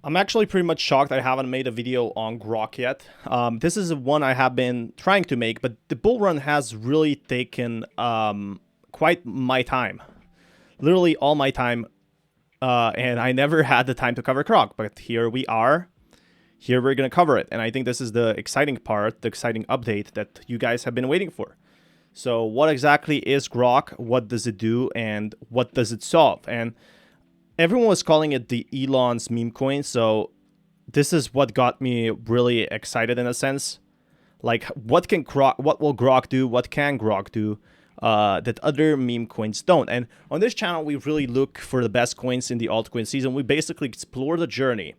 I'm actually pretty much shocked I haven't made a video on Grok yet. This is one I have been trying to make, but the bull run has really taken quite my time. Literally all my time, and I never had the time to cover Grok, but here we are. Here we're going to cover it, and I think this is the exciting part, the exciting update that you guys have been waiting for. So what exactly is Grok, what does it do, and what does it solve? And everyone was calling it the Elon's meme coin, so this is what got me really excited in a sense. Like, what will Grok do? What can Grok do that other meme coins don't? And on this channel, we really look for the best coins in the altcoin season. We basically explore the journey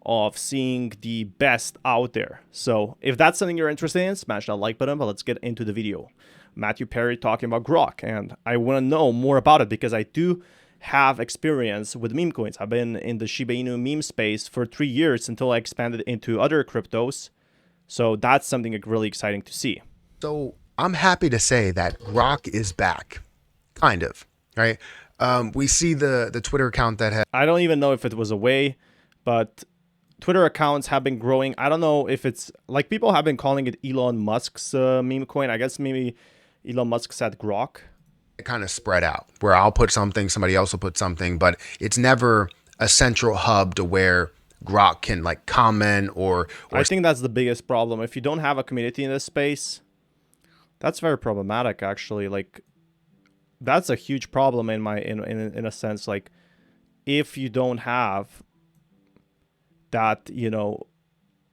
of seeing the best out there. So if that's something you're interested in, smash that like button, but let's get into the video. Matthew Perry talking about Grok, and I want to know more about it because I do have experience with meme coins. I've been in the Shiba Inu meme space for 3 years until I expanded into other cryptos. So that's something really exciting to see. So I'm happy to say that Grok is back, kind of, right? We see the Twitter account that has. I don't even know if it was a way, but Twitter accounts have been growing. I don't know if it's like people have been calling it Elon Musk's meme coin. I guess maybe Elon Musk said Grok. It kind of spread out where I'll put something, somebody else will put something, but it's never a central hub to where Grok can like comment or I think that's the biggest problem. If you don't have a community in this space, that's very problematic actually. Like, that's a huge problem in a sense. Like, if you don't have that,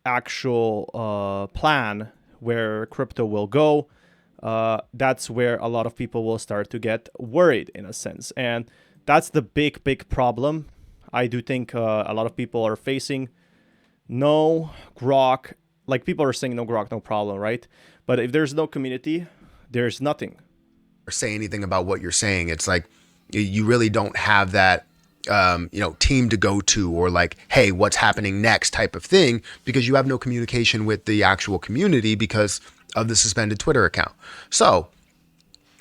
actual plan where crypto will go, that's where a lot of people will start to get worried in a sense. And that's the big problem I do think a lot of people are facing. No Grok, like people are saying no Grok, no problem, right? But if there's no community, there's nothing. say anything about what you're saying. It's like you really don't have that team to go to or like, hey, what's happening next type of thing, because you have no communication with the actual community because of the suspended Twitter account. So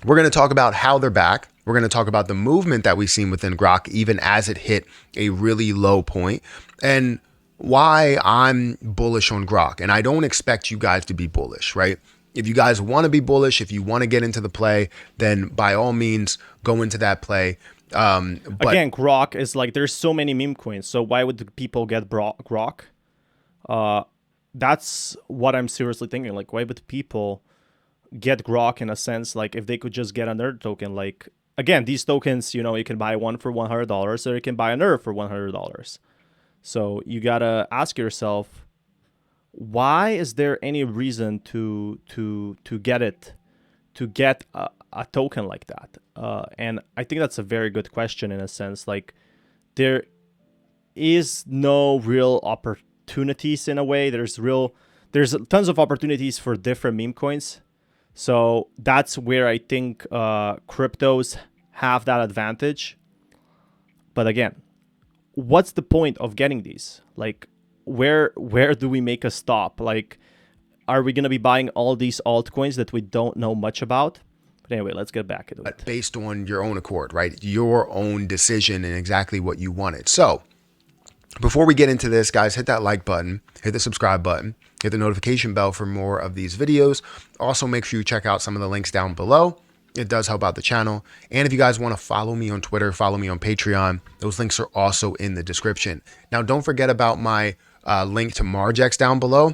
we're going to talk about how they're back. We're going to talk about the movement that we've seen within Grok, even as it hit a really low point, and why I'm bullish on Grok. And I don't expect you guys to be bullish, right? If you guys want to be bullish, if you want to get into the play, then by all means, go into that play. But again, Grok is like, there's so many meme coins. So why would the people get Grok? That's what I'm seriously thinking. Like, why would people get Grok in a sense? Like, if they could just get another token, like, again, these tokens, you can buy one for $100 or you can buy another for $100. So you gotta ask yourself, why is there any reason to get a token like that? And I think that's a very good question in a sense. Like, there is no real opportunities in a way. There's tons of opportunities for different meme coins. So that's where I think cryptos have that advantage. But again, what's the point of getting these? Like, where do we make a stop? Like, are we going to be buying all these altcoins that we don't know much about? But anyway, let's get back into it. Based on your own accord, right? Your own decision and exactly what you wanted. So before we get into this, guys, hit that like button, hit the subscribe button, hit the notification bell for more of these videos. Also, make sure you check out some of the links down below. It does help out the channel. And if you guys want to follow me on Twitter, follow me on Patreon, those links are also in the description. Now, don't forget about my link to Margex down below.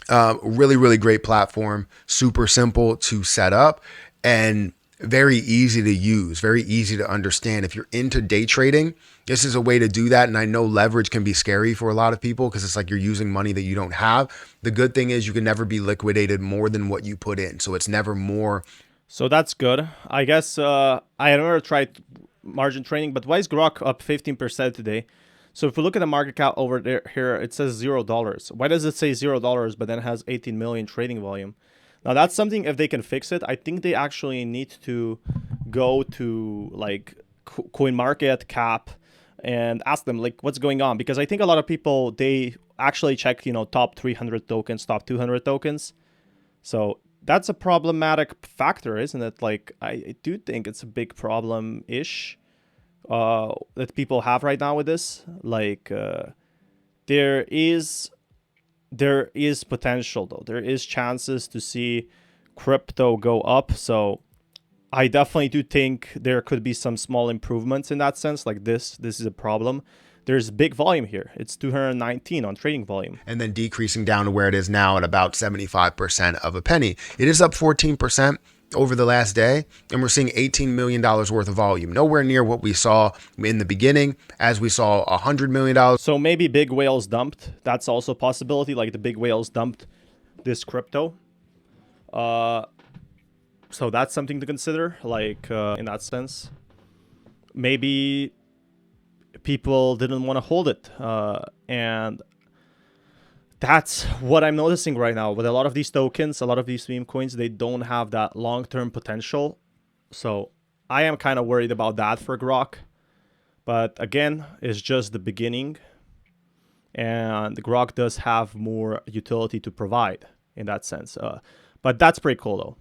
Really great platform, super simple to set up and very easy to use, very easy to understand. If you're into day trading, this is a way to do that. And I know leverage can be scary for a lot of people because it's like you're using money that you don't have. The good thing is you can never be liquidated more than what you put in. So it's never more. So that's good. I guess I never tried margin trading, but why is Grok up 15% today? So if we look at the market cap over there, here, it says $0. Why does it say $0 but then has 18 million trading volume? Now that's something, if they can fix it, I think they actually need to go to like CoinMarketCap and ask them like what's going on, because I think a lot of people, they actually check, top 300 tokens, top 200 tokens. So that's a problematic factor, isn't it? Like, I do think it's a big problem-ish that people have right now with this. Like, there is potential though. There is chances to see crypto go up. So I definitely do think there could be some small improvements in that sense. Like this is a problem. There's big volume here. It's 219 on trading volume. And then decreasing down to where it is now at about 75% of a penny. It is up 14% over the last day, and we're seeing $18 million worth of volume. Nowhere near what we saw in the beginning, as we saw $100 million. So maybe big whales dumped. That's also a possibility. Like the big whales dumped this crypto. So that's something to consider, like in that sense. Maybe people didn't want to hold it. And that's what I'm noticing right now. With a lot of these tokens, a lot of these meme coins, they don't have that long-term potential. So I am kind of worried about that for Grok. But again, it's just the beginning. And Grok does have more utility to provide in that sense. But that's pretty cool, though.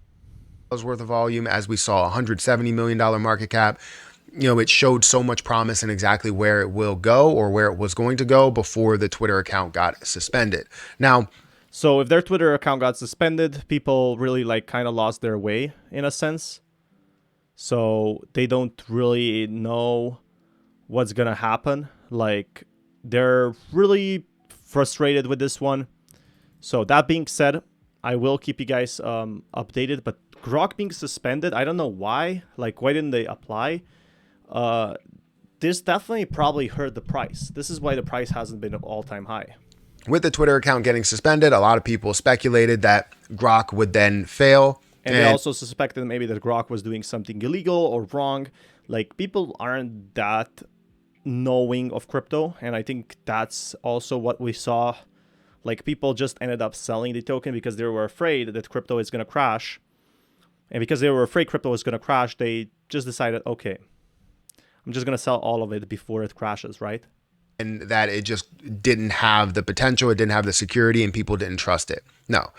Worth of volume, as we saw $170 million market cap. It showed so much promise in exactly where it will go, or where it was going to go, before the Twitter account got suspended. Now, so if their Twitter account got suspended, people really like kind of lost their way in a sense. So they don't really know what's gonna happen. Like they're really frustrated with this one. So that being said, I will keep you guys updated. But Grok being suspended, I don't know why. Like, why didn't they apply? This definitely probably hurt the price. This is why the price hasn't been at all-time high. With the Twitter account getting suspended, a lot of people speculated that Grok would then fail. And they also suspected maybe that Grok was doing something illegal or wrong. Like, people aren't that knowing of crypto. And I think that's also what we saw. Like, people just ended up selling the token because they were afraid that crypto is going to crash. And because they were afraid crypto was going to crash, they just decided, okay, I'm just going to sell all of it before it crashes, right? And that it just didn't have the potential, it didn't have the security, and people didn't trust it. No.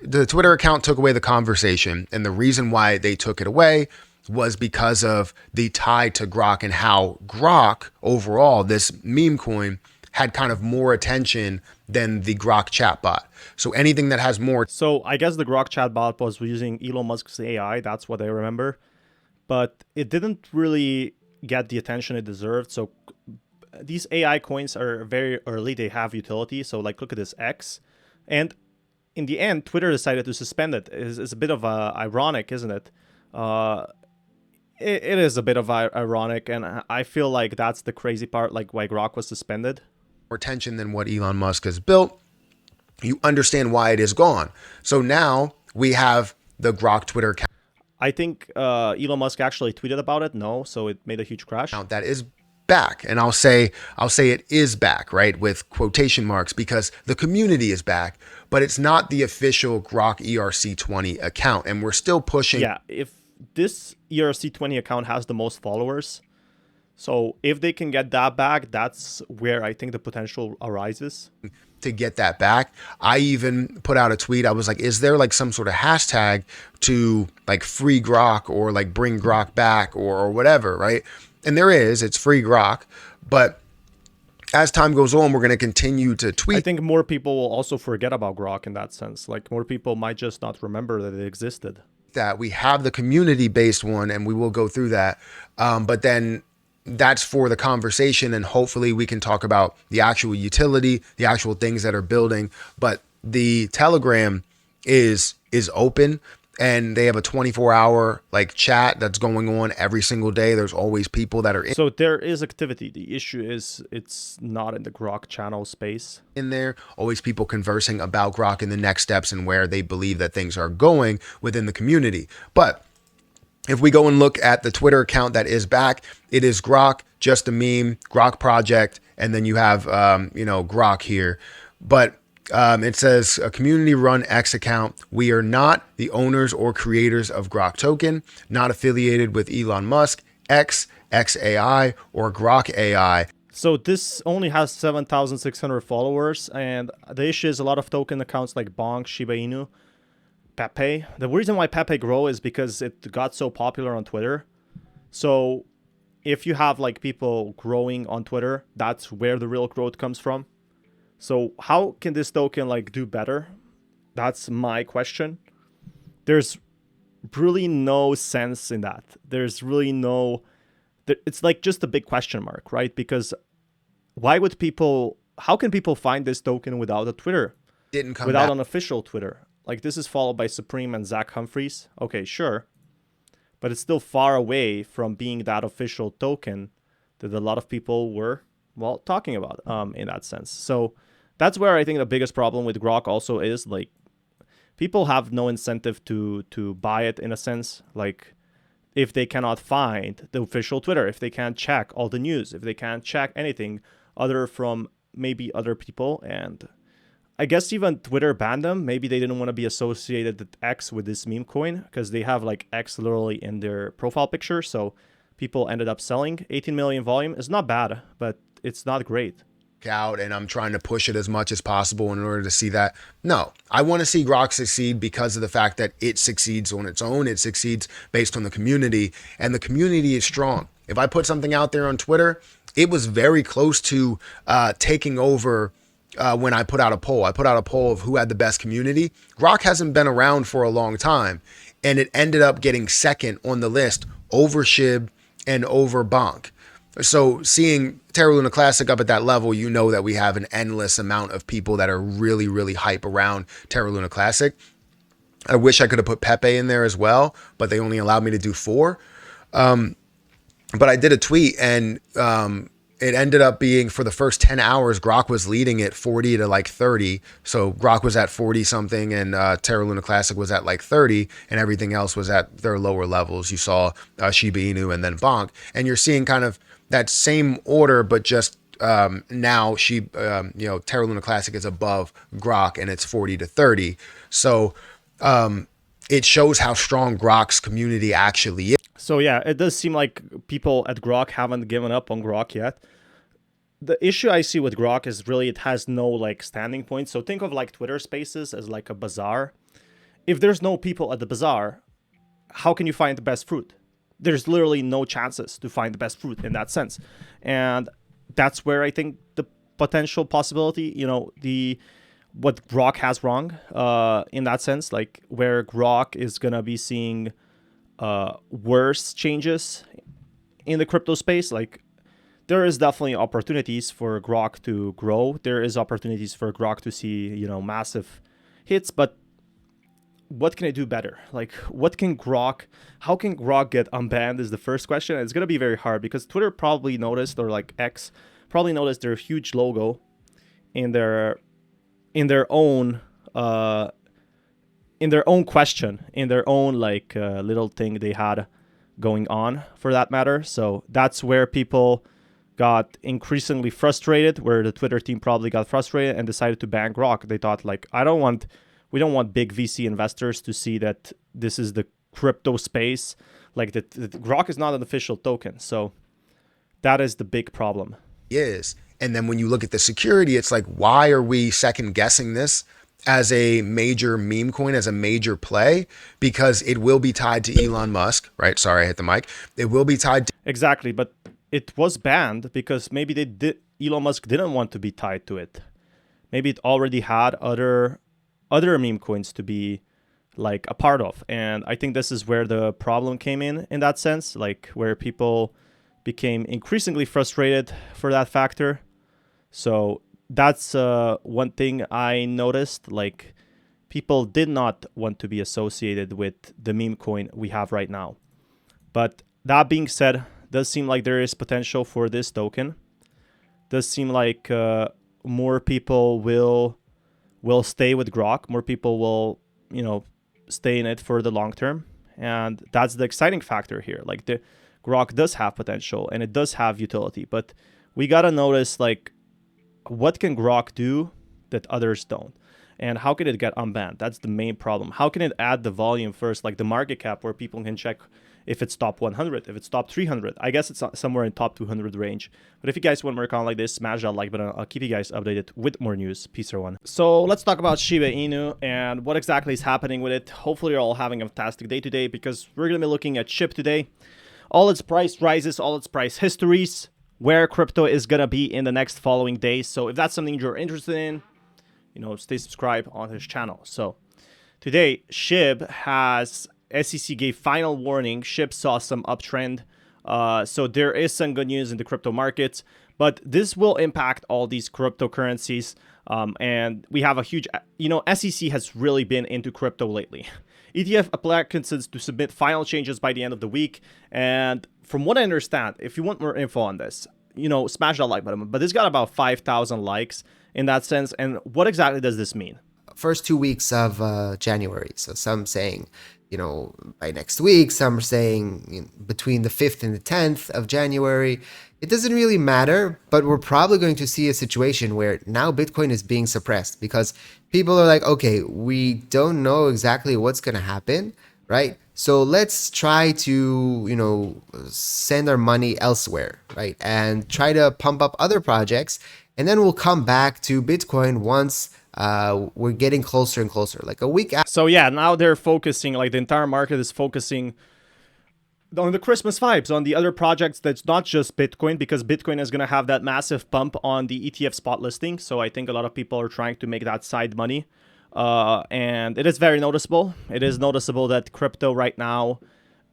The Twitter account took away the conversation, and the reason why they took it away was because of the tie to Grok, and how Grok, overall, this meme coin, had kind of more attention than the Grok chatbot. So anything that has more... So I guess the Grok chatbot was using Elon Musk's AI, that's what I remember. But it didn't really get the attention it deserved. So these AI coins are very early. They have utility. So like, look at this X. And in the end, Twitter decided to suspend it. It's a bit of ironic, isn't it? It is a bit of ironic. And I feel like that's the crazy part, like why Grok was suspended. More attention than what Elon Musk has built. You understand why it is gone. So now we have the Grok Twitter account. I think Elon Musk actually tweeted about it. No, so it made a huge crash. That is back, and I'll say it is back, right, with quotation marks, because the community is back, but it's not the official Grok ERC20 account, and we're still pushing. Yeah, if this ERC20 account has the most followers, so if they can get that back, that's where I think the potential arises. To get that back, I even put out a tweet. I was like, is there like some sort of hashtag to like free Grok, or like bring Grok back, or whatever, right? And there is, it's free Grok. But as time goes on, we're going to continue to tweet. I think more people will also forget about Grok in that sense. Like, more people might just not remember that it existed. That we have the community-based one, and we will go through that. But then that's for the conversation, and hopefully we can talk about the actual utility, the actual things that are building. But the Telegram is open, and they have a 24-hour like chat that's going on every single day. There's always people that are in. So there is activity. The issue is it's not in the Grok channel space. In there, always people conversing about Grok and the next steps and where they believe that things are going within the community. But if we go and look at the Twitter account that is back, it is Grok, just a meme, Grok project, and then you have, Grok here. But it says a community-run X account. We are not the owners or creators of Grok token, not affiliated with Elon Musk, X, XAI, or Grok AI. So this only has 7,600 followers, and the issue is a lot of token accounts like Bonk, Shiba Inu, Pepe. The reason why Pepe grow is because it got so popular on Twitter. So if you have like people growing on Twitter, that's where the real growth comes from. So how can this token like do better? That's my question. There's really no sense in that. There's really no, it's like just a big question mark, right? Because how can people find this token without a Twitter, Didn't come without back. an official Twitter? Like this is followed by Supreme and Zach Humphreys. Okay, sure. But it's still far away from being that official token that a lot of people were, well, talking about in that sense. So that's where I think the biggest problem with Grok also is, like, people have no incentive to buy it in a sense. Like, if they cannot find the official Twitter, if they can't check all the news, if they can't check anything other from maybe other people, and I guess even Twitter banned them. Maybe they didn't want to be associated with X with this meme coin because they have like X literally in their profile picture. So people ended up selling. 18 million volume is not bad, but it's not great. Out and I'm trying to push it as much as possible in order to see that. No, I want to see Grok succeed because of the fact that it succeeds on its own. It succeeds based on the community, and the community is strong. If I put something out there on Twitter, it was very close to taking over. When I put out a poll, of who had the best community. Grok hasn't been around for a long time, and it ended up getting second on the list over Shib and over Bonk. So seeing Terra Luna Classic up at that level, you know that we have an endless amount of people that are really, really hype around Terra Luna Classic. I wish I could have put Pepe in there as well, but they only allowed me to do 4. But I did a tweet, and it ended up being, for the first 10 hours, Grok was leading it 40 to like 30. So Grok was at 40 something, and Terra Luna Classic was at like 30, and everything else was at their lower levels. You saw Shiba Inu and then Bonk, and you're seeing kind of that same order, but just now Terra Luna Classic is above Grok, and it's 40 to 30. So it shows how strong Grok's community actually is. So yeah, it does seem like people at Grok haven't given up on Grok yet. The issue I see with Grok is really it has no like standing point. So think of like Twitter Spaces as like a bazaar. If there's no people at the bazaar, how can you find the best fruit? There's literally no chances to find the best fruit in that sense. And that's where I think the potential possibility, what Grok has wrong in that sense, like where Grok is going to be seeing worse changes in the crypto space. Like, there is definitely opportunities for Grok to grow. There is opportunities for Grok to see, massive hits, but what can it do better? Like, how can Grok get unbanned is the first question. And it's going to be very hard because Twitter probably noticed, or like X probably noticed, their huge logo in their own question, in their own like little thing they had going on, for that matter. So that's where people got increasingly frustrated, where the Twitter team probably got frustrated and decided to ban Grok. They thought like, we don't want big VC investors to see that this is the crypto space. Like that Grok is not an official token. So that is the big problem. Yes. And then when you look at the security, it's like, why are we second guessing this as a major meme coin, as a major play? Because it will be tied to Elon Musk, right? Sorry, I hit the mic. It will be tied to... Exactly. But it was banned because maybe Elon Musk didn't want to be tied to it. Maybe it already had other meme coins to be like a part of. And I think this is where the problem came in that sense, like where people became increasingly frustrated for that factor. So that's one thing I noticed, like people did not want to be associated with the meme coin we have right now. But that being said, does seem like there is potential for this token. Does seem like more people will stay with Grok. More people will, stay in it for the long term. And that's the exciting factor here. Like the Grok does have potential and it does have utility, but we got to notice like what can Grok do that others don't? And how can it get unbanned? That's the main problem. How can it add the volume first, like the market cap, where people can check if it's top 100, if it's top 300. I guess it's somewhere in top 200 range. But if you guys want more content like this, smash that like button. I'll keep you guys updated with more news. Peace, everyone. So let's talk about Shiba Inu and what exactly is happening with it. Hopefully you're all having a fantastic day today, because we're going to be looking at SHIB today. All its price rises, all its price histories, where crypto is gonna be in the next following days. So if that's something you're interested in, stay subscribed on his channel. So today, SHIB has SEC gave final warning. SHIB saw some uptrend. So there is some good news in the crypto markets, but this will impact all these cryptocurrencies. And we have a huge, SEC has really been into crypto lately. ETF applicants to submit final changes by the end of the week. And from what I understand, if you want more info on this, smash that like button. But this got about 5,000 likes in that sense. And what exactly does this mean? First 2 weeks of January. So some saying, by next week, some are saying between the 5th and the 10th of January. It doesn't really matter, but we're probably going to see a situation where now Bitcoin is being suppressed because people are like, okay, we don't know exactly what's going to happen, right? So let's try to, send our money elsewhere, right? And try to pump up other projects. And then we'll come back to Bitcoin once we're getting closer and closer, like a week after. So yeah, now they're focusing, like the entire market is focusing on the Christmas vibes, on the other projects that's not just Bitcoin, because Bitcoin is going to have that massive pump on the ETF spot listing. So I think a lot of people are trying to make that side money. And it is very noticeable. It is noticeable that crypto right now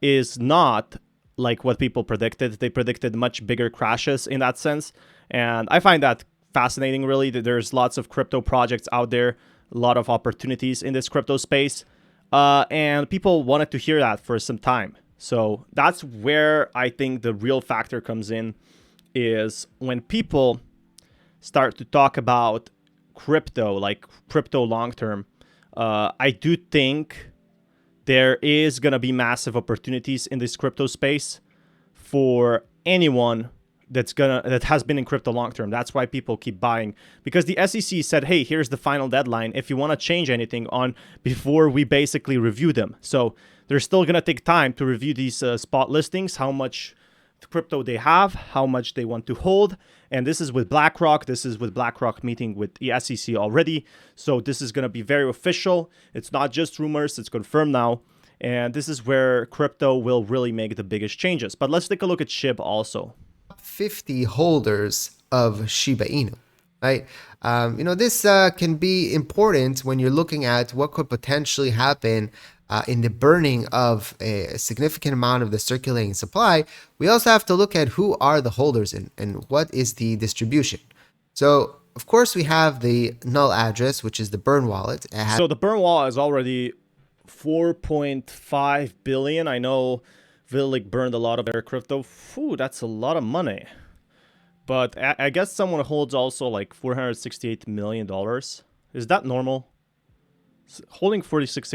is not like what people predicted. They predicted much bigger crashes in that sense. And I find that fascinating, really, that there's lots of crypto projects out there, a lot of opportunities in this crypto space. And people wanted to hear that for some time. So that's where I think the real factor comes in, is when people start to talk about crypto, like crypto long term. I do think there is going to be massive opportunities in this crypto space for anyone that has been in crypto long term. That's why people keep buying, because the SEC said, hey, here's the final deadline if you want to change anything on before we basically review them. So they're still going to take time to review these spot listings, how much crypto they have, how much they want to hold. And this is with BlackRock. This is with BlackRock meeting with the SEC already. So this is going to be very official. It's not just rumors. It's confirmed now. And this is where crypto will really make the biggest changes. But let's take a look at SHIB also. 50 holders of Shiba Inu, right? This can be important when you're looking at what could potentially happen in the burning of a significant amount of the circulating supply. We also have to look at who are the holders and what is the distribution. So, of course, we have the null address, which is the burn wallet. So the burn wallet is already 4.5 billion. I know Vitalik burned a lot of their crypto. Phew, that's a lot of money. But I guess someone holds also like $468 million. Is that normal? Holding 46,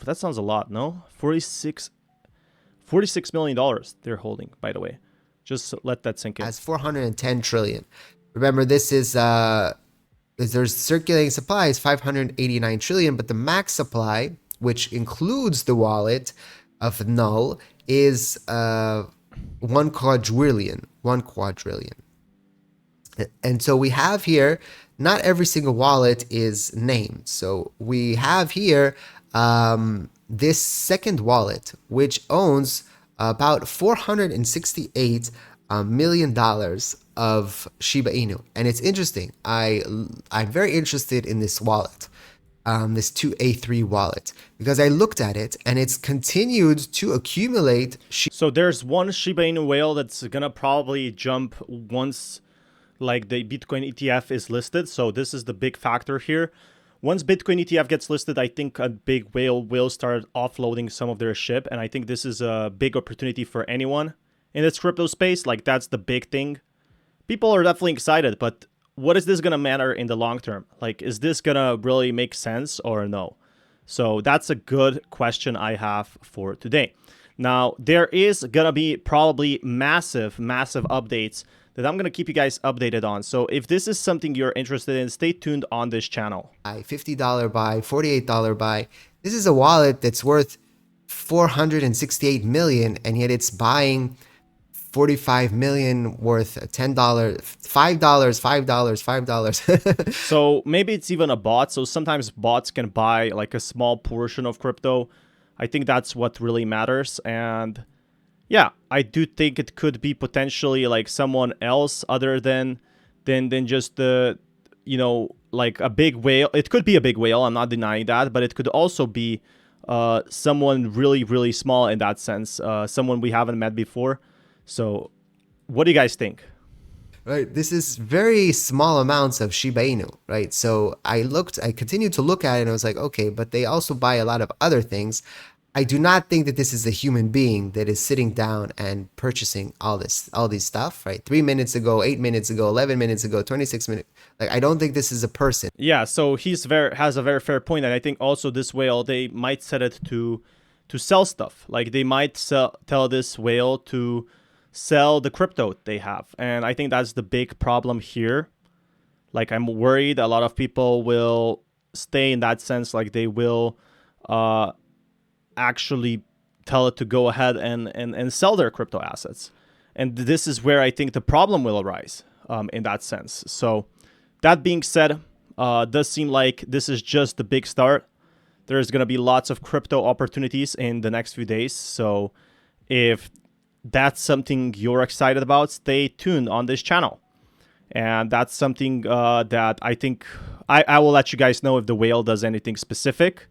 that sounds a lot, no? $46 million they're holding, by the way. Just let that sink in. As 410 trillion. Remember, this is there's circulating supply is 589 trillion, but the max supply, which includes the wallet of null, is 1 quadrillion. And so we have here, not every single wallet is named. So we have here this second wallet, which owns about $468 million of Shiba Inu. And it's interesting. I'm very interested in this wallet, this 2A3 wallet, because I looked at it and it's continued to accumulate. So there's one Shiba Inu whale that's going to probably jump once like the Bitcoin ETF is listed. So this is the big factor here. Once Bitcoin ETF gets listed, I think a big whale will start offloading some of their SHIB. And I think this is a big opportunity for anyone in this crypto space. Like, that's the big thing. People are definitely excited, but what is this going to matter in the long term? Like, is this going to really make sense or no? So that's a good question I have for today. Now, there is going to be probably massive updates that I'm going to keep you guys updated on. So if this is something you're interested in, stay tuned on this channel. $50 buy, $48 buy. This is a wallet that's worth 468 million, and yet it's buying 45 million worth $10, $5. So maybe it's even a bot. So sometimes bots can buy like a small portion of crypto. I think that's what really matters. And Yeah, I do think it could be potentially like someone else other than just the, you know, like a big whale. It could be a big whale. I'm not denying that, but it could also be someone really small in that sense, someone we haven't met before. So, what do you guys think? Right. This is very small amounts of Shiba Inu, right? So I continued to look at it and I was like, okay, but they also buy a lot of other things. I do not think that this is a human being that is sitting down and purchasing all these stuff, right? 3 minutes ago, 8 minutes ago, 11 minutes ago, 26 minutes. Like, I don't think this is a person. Yeah, so has a very fair point, and I think also this whale they might set it to sell stuff. Like they might tell this whale to sell the crypto they have, and I think that's the big problem here. Like I'm worried a lot of people will stay in that sense, like they will uh, actually tell it to go ahead and sell their crypto assets, and this is where I think the problem will arise in that sense. So that being said, does seem like this is just the big start. There's going to be lots of crypto opportunities in the next few days. So if that's something you're excited about, stay tuned on this channel. And that's something that I think I will let you guys know if the whale does anything specific,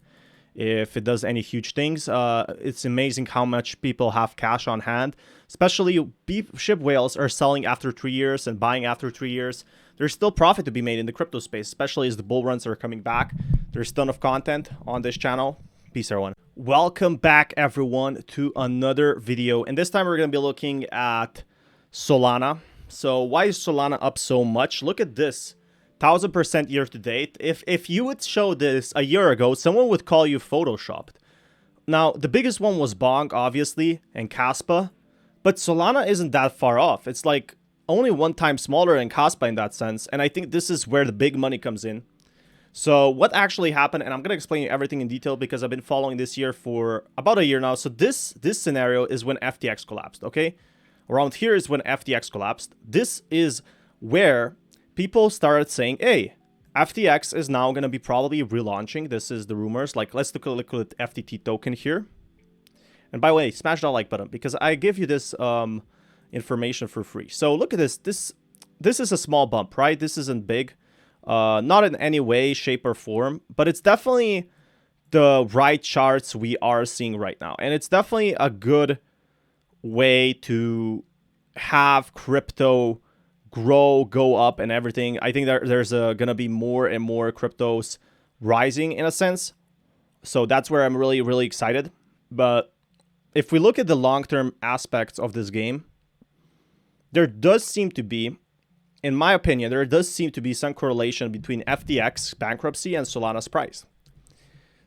if it does any huge things. It's amazing how much people have cash on hand, especially beef ship whales are selling after 3 years and buying after 3 years. There's still profit to be made in the crypto space, especially as the bull runs are coming back. There's a ton of content on this channel. Peace, everyone. Welcome back, everyone, to another video. And this time we're going to be looking at Solana. So why is Solana up so much? Look at this. 1000% year to date. If you would show this a year ago, someone would call you photoshopped. Now, the biggest one was Bonk, obviously, and Kaspa. But Solana isn't that far off. It's like only 1 time smaller than Kaspa in that sense. And I think this is where the big money comes in. So what actually happened, and I'm going to explain everything in detail because I've been following this year for about a year now. So this scenario is when FTX collapsed, okay? Around here is when FTX collapsed. This is where people started saying, hey, FTX is now going to be probably relaunching. This is the rumors. Like, let's look at FTT token here. And by the way, smash that like button because I give you this information for free. So look at this. This is a small bump, right? This isn't big. Not in any way, shape, or form. But it's definitely the right charts we are seeing right now. And it's definitely a good way to have crypto grow, go up, and everything. I think there's gonna be more and more cryptos rising in a sense. So that's where I'm really excited. But if we look at the long-term aspects of this game, there does seem to be, in my opinion, there does seem to be some correlation between FTX bankruptcy and Solana's price.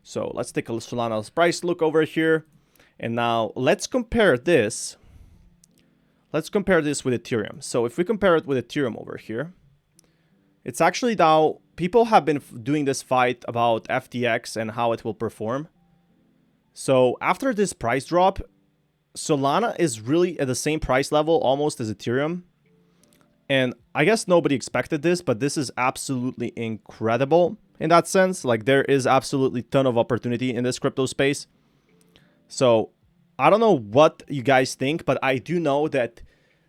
So let's take a Solana's price look over here. And now let's compare this. Let's compare this with Ethereum. So if we compare it with Ethereum over here, it's actually now people have been doing this fight about FTX and how it will perform. So after this price drop, Solana is really at the same price level almost as Ethereum. And I guess nobody expected this, but this is absolutely incredible in that sense. Like there is absolutely a ton of opportunity in this crypto space. So I don't know what you guys think, but I do know that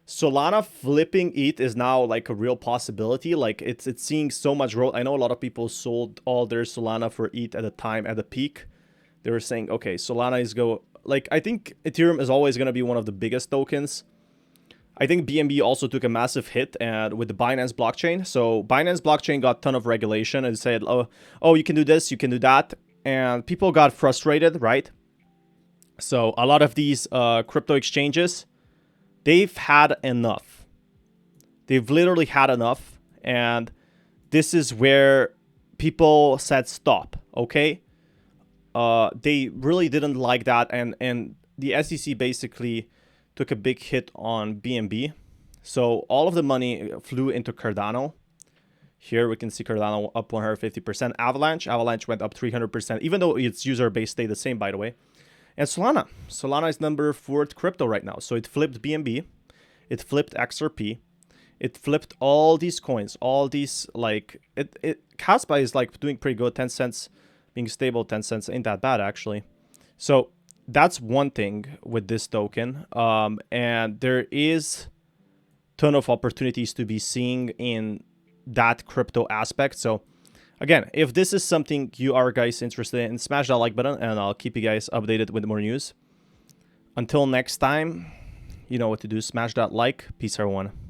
Solana flipping ETH is now like a real possibility. Like it's seeing so much growth. I know a lot of people sold all their Solana for ETH at the time at the peak. They were saying, okay, Solana is I think Ethereum is always going to be one of the biggest tokens. I think BNB also took a massive hit and with the Binance blockchain. So Binance blockchain got a ton of regulation and said, oh, you can do this, you can do that. And people got frustrated, right? So a lot of these crypto exchanges, they've had enough. They've literally had enough. And this is where people said stop, okay? They really didn't like that. And the SEC basically took a big hit on BNB. So all of the money flew into Cardano. Here we can see Cardano up 150%. Avalanche went up 300%, even though its user base stayed the same, by the way. And Solana is number 4th crypto right now. So it flipped BNB, it flipped XRP, it flipped all these coins, all these Kaspa is like doing pretty good. 10 cents being stable, 10 cents ain't that bad actually. So that's one thing with this token. And there is ton of opportunities to be seeing in that crypto aspect. So again, if this is something you are guys interested in, smash that like button and I'll keep you guys updated with more news. Until next time, you know what to do. Smash that like. Peace, everyone.